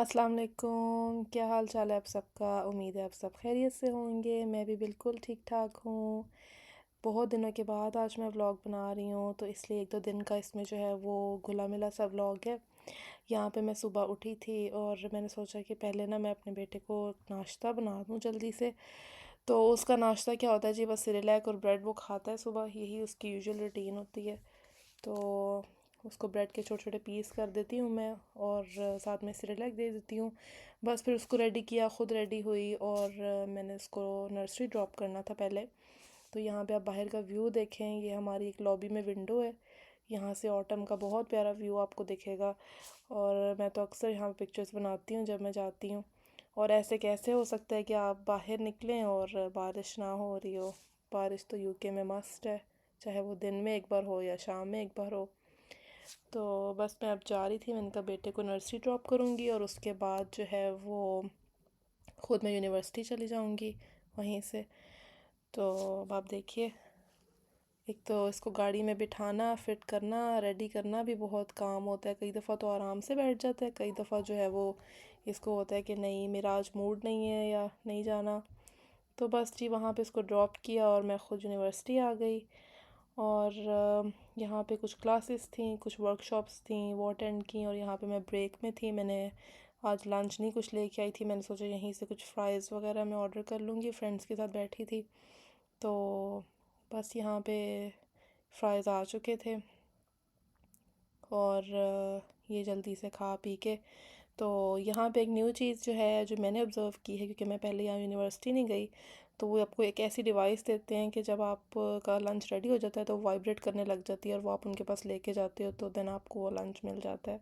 अस्सलाम वालेकुम। क्या हाल चाल है आप सबका। उम्मीद है आप सब खैरियत से होंगे। मैं भी बिल्कुल ठीक ठाक हूँ। बहुत दिनों के बाद आज मैं व्लॉग बना रही हूँ, तो इसलिए एक दो दिन का इसमें जो है वो घुला मिला सा व्लॉग है। यहाँ पे मैं सुबह उठी थी और मैंने सोचा कि पहले ना मैं अपने बेटे को नाश्ता बना दूँ जल्दी से। तो उसका नाश्ता क्या होता है जी, बस सिरेलैक और ब्रेड वो खाता है सुबह, यही उसकी यूजुअल रूटीन होती है। तो उसको ब्रेड के छोटे छोटे पीस कर देती हूँ मैं, और साथ में सिरेलैक दे देती हूँ। बस फिर उसको रेडी किया, ख़ुद रेडी हुई, और मैंने उसको नर्सरी ड्रॉप करना था पहले। तो यहाँ पे आप बाहर का व्यू देखें, ये हमारी एक लॉबी में विंडो है। यहाँ से ऑटम का बहुत प्यारा व्यू आपको दिखेगा। और मैं तो अक्सर यहाँ पे पिक्चर्स बनाती हूँ जब मैं जाती हूँ। और ऐसे कैसे हो सकता है कि आप बाहर निकलें और बारिश ना हो रही हो। बारिश तो यूके में मस्ट है, चाहे वो दिन में एक बार हो या शाम में एक बार हो। तो बस मैं अब जा रही थी, मैंने कहा बेटे को नर्सरी ड्रॉप करूँगी और उसके बाद जो है वो ख़ुद मैं यूनिवर्सिटी चली जाऊँगी वहीं से। तो अब आप देखिए, एक तो इसको गाड़ी में बिठाना, फिट करना, रेडी करना भी बहुत काम होता है। कई दफ़ा तो आराम से बैठ जाता है, कई दफ़ा जो है वो इसको होता है कि नहीं मेरा आज मूड नहीं है या नहीं जाना। तो बस जी वहाँ पे इसको ड्रॉप किया और मैं ख़ुद यूनिवर्सिटी आ गई। और यहाँ पे कुछ क्लासेस थी, कुछ वर्कशॉप्स थी, वो अटेंड की। और यहाँ पे मैं ब्रेक में थी, मैंने आज लंच नहीं कुछ लेके आई थी। मैंने सोचा यहीं से कुछ फ्राइज़ वगैरह मैं ऑर्डर कर लूँगी, फ्रेंड्स के साथ बैठी थी। तो बस यहाँ पे फ्राइज़ आ चुके थे और ये जल्दी से खा पी के। तो यहाँ पे एक न्यू चीज़ जो है जो मैंने ऑब्ज़र्व की है, क्योंकि मैं पहले यहाँ यूनिवर्सिटी नहीं गई, तो वो आपको एक ऐसी डिवाइस देते हैं कि जब आपका लंच रेडी हो जाता है तो वाइब्रेट करने लग जाती है और वो आप उनके पास लेके जाते हो, तो देन आपको वो लंच मिल जाता है।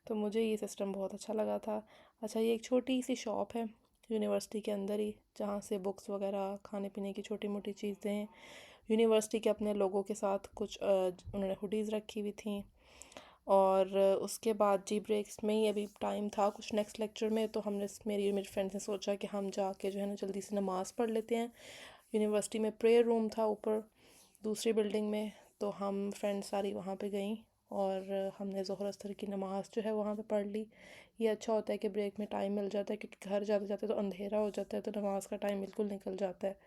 तो मुझे ये सिस्टम बहुत अच्छा लगा था। अच्छा, ये एक छोटी सी शॉप है यूनिवर्सिटी के अंदर ही, जहाँ से बुक्स वगैरह, खाने पीने की छोटी मोटी चीज़ें हैं। यूनिवर्सिटी के अपने लोगों के साथ कुछ उन्होंने हुडीज़ रखी हुई थी। और उसके बाद जी ब्रेक्स में ही अभी टाइम था कुछ नेक्स्ट लेक्चर में, तो हमने मेरी फ्रेंड्स ने सोचा कि हम जाके जो है ना जल्दी से नमाज़ पढ़ लेते हैं। यूनिवर्सिटी में प्रेयर रूम था ऊपर दूसरी बिल्डिंग में, तो हम फ्रेंड्स सारी वहाँ पे गई और हमने ज़ोहर असर की नमाज़ जो है वहाँ पे पढ़ ली। ये अच्छा होता है कि ब्रेक में टाइम मिल जाता है, क्योंकि घर जाते जाते तो अंधेरा हो जाता है, तो नमाज़ का टाइम बिल्कुल निकल जाता है।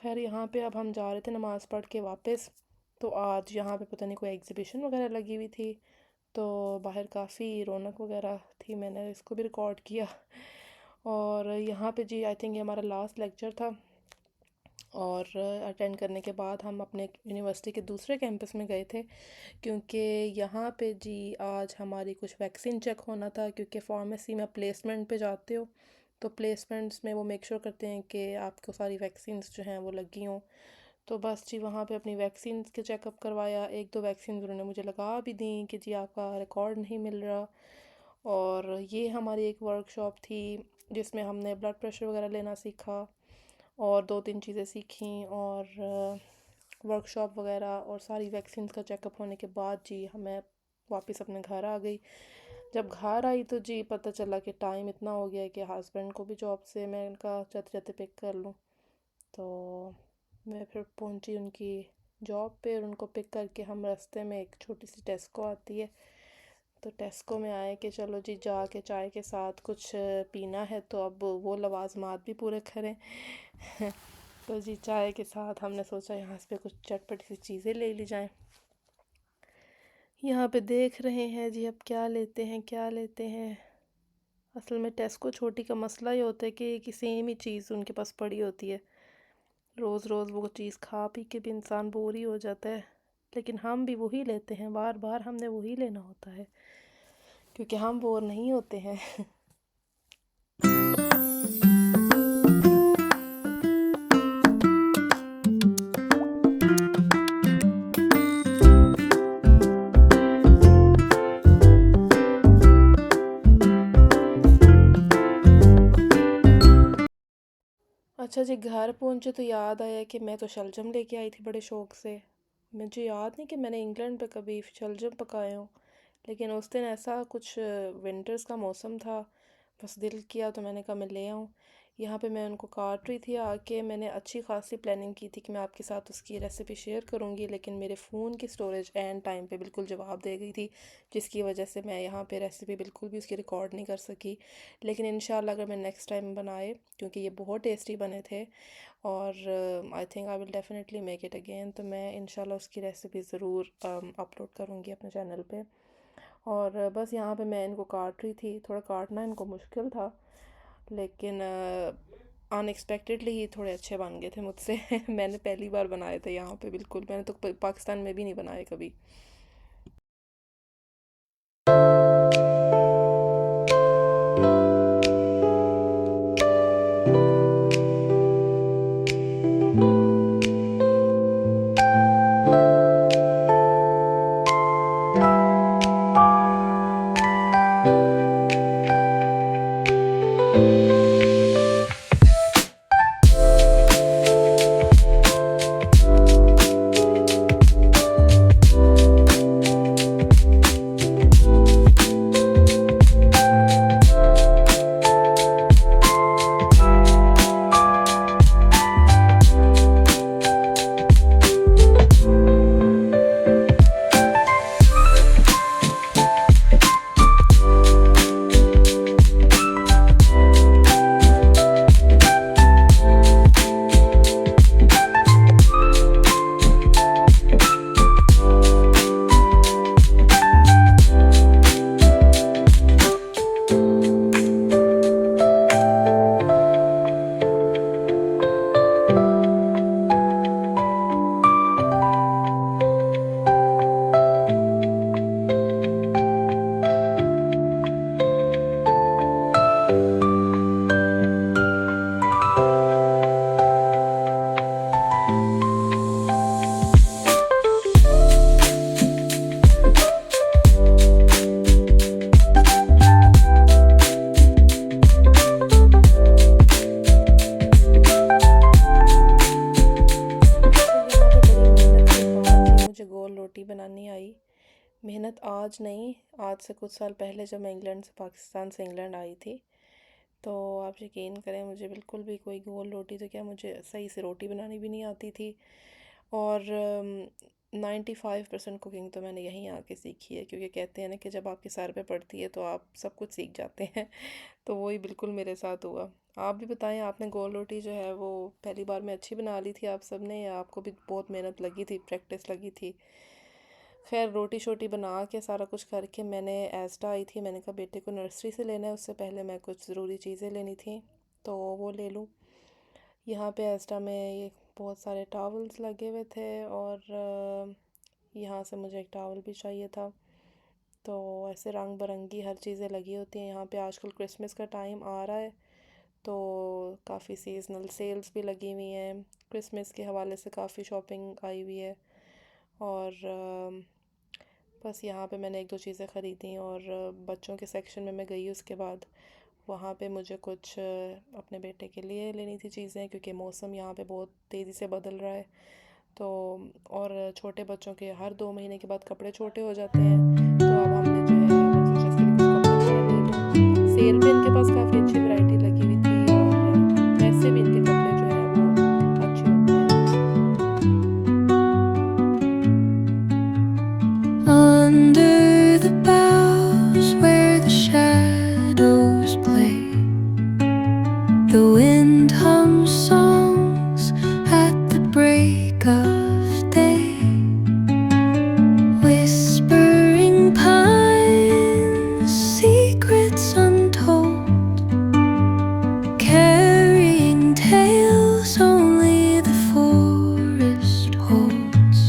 खैर यहाँ पे अब हम जा रहे थे नमाज़ पढ़ के वापस। तो आज यहाँ पे पता नहीं कोई एग्ज़िबिशन वगैरह लगी हुई थी, तो बाहर काफ़ी रौनक वगैरह थी, मैंने इसको भी रिकॉर्ड किया। और यहाँ पे जी आई थिंक ये हमारा लास्ट लेक्चर था। और अटेंड करने के बाद हम अपने यूनिवर्सिटी के दूसरे कैंपस में गए थे, क्योंकि यहाँ पे जी आज हमारी कुछ वैक्सीन चेक होना था। क्योंकि फार्मेसी में प्लेसमेंट पे जाते हो, तो प्लेसमेंट्स में वो मेक श्योर करते हैं कि आपको सारी वैक्सीन्स जो हैं वो लगी हों। तो बस जी वहाँ पे अपनी वैक्सीन के चेकअप करवाया। एक दो वैक्सीन उन्होंने मुझे लगा भी दी कि जी आपका रिकॉर्ड नहीं मिल रहा। और ये हमारी एक वर्कशॉप थी जिसमें हमने ब्लड प्रेशर वगैरह लेना सीखा और दो तीन चीज़ें सीखी। और वर्कशॉप वगैरह और सारी वैक्सीन का चेकअप होने के बाद जी मैं वापस अपने घर आ गई। जब घर आई तो जी पता चला कि टाइम इतना हो गया है कि हस्बैंड को भी जॉब से मैं उनका जाते जाते पिक कर लूँ। तो मैं फिर पहुंची उनकी जॉब पे और उनको पिक करके हम रास्ते में एक छोटी सी टेस्को आती है, तो टेस्को में आए कि चलो जी जाके चाय के साथ कुछ पीना है, तो अब वो लवाजमात भी पूरे करें। तो जी चाय के साथ हमने सोचा यहाँ से कुछ चटपटी सी चीज़ें ले ली जाएं। यहाँ पे देख रहे हैं जी अब क्या लेते हैं क्या लेते हैं। असल में टेस्को छोटी का मसला ही होता है कि सेम ही चीज़ उनके पास पड़ी होती है, रोज़ रोज़ वो चीज़ खा पी के भी इंसान बोर ही हो जाता है। लेकिन हम भी वही लेते हैं, बार बार हमने वही लेना होता है, क्योंकि हम बोर नहीं होते हैं। अच्छा जी, घर पहुँचे तो याद आया कि मैं तो शलजम लेके आई थी बड़े शौक़ से। मुझे याद नहीं कि मैंने इंग्लैंड पे कभी शलजम पकाए हों, लेकिन उस दिन ऐसा कुछ विंटर्स का मौसम था, बस दिल किया तो मैंने कहा मैं ले आऊँ। यहाँ पे मैं उनको काट रही थी आके। मैंने अच्छी खासी प्लानिंग की थी कि मैं आपके साथ उसकी रेसिपी शेयर करूँगी, लेकिन मेरे फ़ोन की स्टोरेज एंड टाइम पे बिल्कुल जवाब दे गई थी, जिसकी वजह से मैं यहाँ पे रेसिपी बिल्कुल भी उसकी रिकॉर्ड नहीं कर सकी। लेकिन इंशाल्लाह अगर मैं नेक्स्ट टाइम बनाए, क्योंकि ये बहुत टेस्टी बने थे, और I think I will definitely make it again, तो मैं इंशाल्लाह उसकी रेसिपी ज़रूर अपलोड करूँगी अपने चैनल पे। और बस यहाँ पे मैं इनको काट रही थी। थोड़ा काटना इनको मुश्किल था, लेकिन अनएक्सपेक्टेडली ही थोड़े अच्छे बन गए थे मुझसे। मैंने पहली बार बनाए थे यहाँ पे, बिल्कुल मैंने तो पाकिस्तान में भी नहीं बनाए कभी। तो यहाँ पे बड़ी मेहनत के बाद ही मुझे गोल रोटी बनानी आई। मेहनत आज नहीं, आज से कुछ साल पहले जब मैं इंग्लैंड से, पाकिस्तान से इंग्लैंड आई थी, तो आप यकीन करें मुझे बिल्कुल भी कोई गोल रोटी, तो क्या मुझे सही से रोटी बनानी भी नहीं आती थी। और 95% कुकिंग तो मैंने यहीं आके सीखी है, क्योंकि कहते हैं ना कि जब आपके सर पे पड़ती है तो आप सब कुछ सीख जाते हैं। तो वही बिल्कुल मेरे साथ हुआ। आप भी बताएं, आपने गोल रोटी जो है वो पहली बार में अच्छी बना ली थी आप सब ने, या आपको भी बहुत मेहनत लगी थी, प्रैक्टिस लगी थी? खैर रोटी शोटी बना के सारा कुछ करके मैंने एस्टा आई थी, मैंने कहा बेटे को नर्सरी से लेना है, उससे पहले मैं कुछ ज़रूरी चीज़ें लेनी थी तो वो ले लूँ। यहाँ पे एस्टा में ये बहुत सारे टॉवल्स लगे हुए थे, और यहाँ से मुझे एक टॉवल भी चाहिए था। तो ऐसे रंग बिरंगी हर चीज़ें लगी होती हैं यहाँ पे। आजकल क्रिसमस का टाइम आ रहा है, तो काफ़ी सीजनल सेल्स भी लगी हुई हैं। क्रिसमस के हवाले से काफ़ी शॉपिंग आई हुई है। और बस यहाँ पे मैंने एक दो चीज़ें ख़रीदी, और बच्चों के सेक्शन में मैं गई उसके बाद वहाँ पे मुझे कुछ अपने बेटे के लिए लेनी थी चीज़ें, क्योंकि मौसम यहाँ पे बहुत तेज़ी से बदल रहा है। तो और छोटे बच्चों के हर 2 महीने के बाद कपड़े छोटे हो जाते हैं, तो अब हमने जो है, मैंने सोचा इसके लिए कुछ कपड़े वगैरह ले लूँ। सेल में इनके पास काफ़ी अच्छी वैरायटी लगी हुई थी, और वैसे भी इनके कपड़े जो है वो अच्छे होते हैं। Under the boughs where the shadows play, the wind hums songs at the break of day, whispering pines, secrets untold, carrying tales only the forest holds.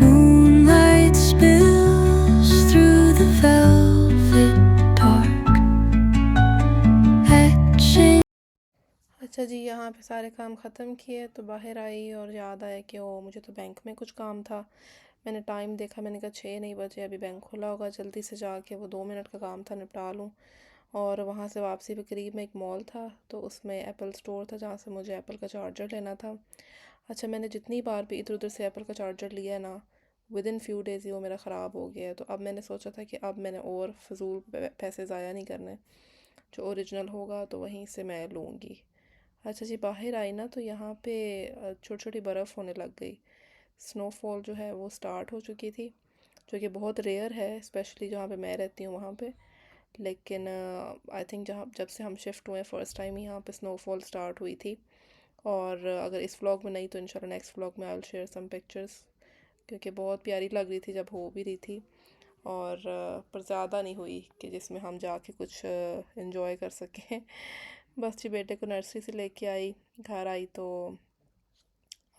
Moonlight spills through the velvet dark, etching. अच्छा जी, यहाँ पे सारे काम ख़त्म किए तो बाहर आई, और याद आया कि ओ मुझे तो बैंक में कुछ काम था। मैंने टाइम देखा, मैंने कहा 6 नहीं बजे, अभी बैंक खुला होगा, जल्दी से जाके वो 2 मिनट का काम था निपटा लूँ। और वहाँ से वापसी पे करीब में एक मॉल था, तो उसमें एप्पल स्टोर था जहाँ से मुझे एप्पल का चार्जर लेना था। अच्छा, मैंने जितनी बार भी इधर उधर से एप्पल का चार्जर लिया है ना, विद इन फ्यू डेज़ ही वो मेरा ख़राब हो गया है। तो अब मैंने सोचा था कि अब मैंने और फजूल पैसे ज़ाया नहीं करने। जो ओरिजिनल होगा तो वहीं से मैं लूँगी। अच्छा जी, बाहर आई ना तो यहाँ पे छोटी छोटी बर्फ़ होने लग गई। स्नोफॉल जो है वो स्टार्ट हो चुकी थी, जो कि बहुत रेयर है, स्पेशली जहाँ पे मैं रहती हूँ वहाँ पे। लेकिन आई थिंक जहाँ जब से हम शिफ्ट हुए फ़र्स्ट टाइम यहाँ पे स्नोफॉल स्टार्ट हुई थी। और अगर इस व्लॉग में नहीं तो इंशाल्लाह नेक्स्ट व्लॉग में I will share some pictures, क्योंकि बहुत प्यारी लग रही थी जब हो भी रही थी। और पर ज़्यादा नहीं हुई कि जिसमें हम जाके कुछ इन्जॉय कर सकें। बस जी, बेटे को नर्सरी से लेके आई, घर आई तो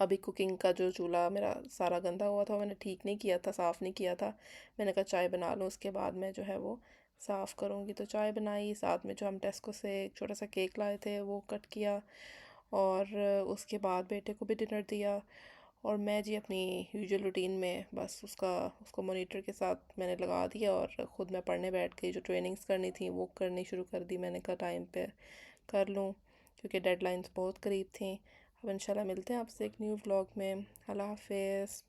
अभी कुकिंग का जो चूल्हा मेरा सारा गंदा हुआ था, मैंने ठीक नहीं किया था, साफ़ नहीं किया था। मैंने कहा चाय बना लूँ, उसके बाद मैं जो है वो साफ़ करूँगी। तो चाय बनाई, साथ में जो हम टेस्को से एक छोटा सा केक लाए थे वो कट किया, और उसके बाद बेटे को भी डिनर दिया। और मैं जी अपनी यूजुअल रूटीन में बस उसको मॉनिटर के साथ मैंने लगा दिया, और ख़ुद मैं पढ़ने बैठ गई। जो ट्रेनिंग्स करनी थी वो करनी शुरू कर दी। मैंने कहा टाइम पे कर लूँ, क्योंकि डेडलाइंस बहुत करीब थी। अब इंशाल्लाह मिलते हैं आपसे एक न्यू व्लॉग में। अल्लाह हाफ़िज़।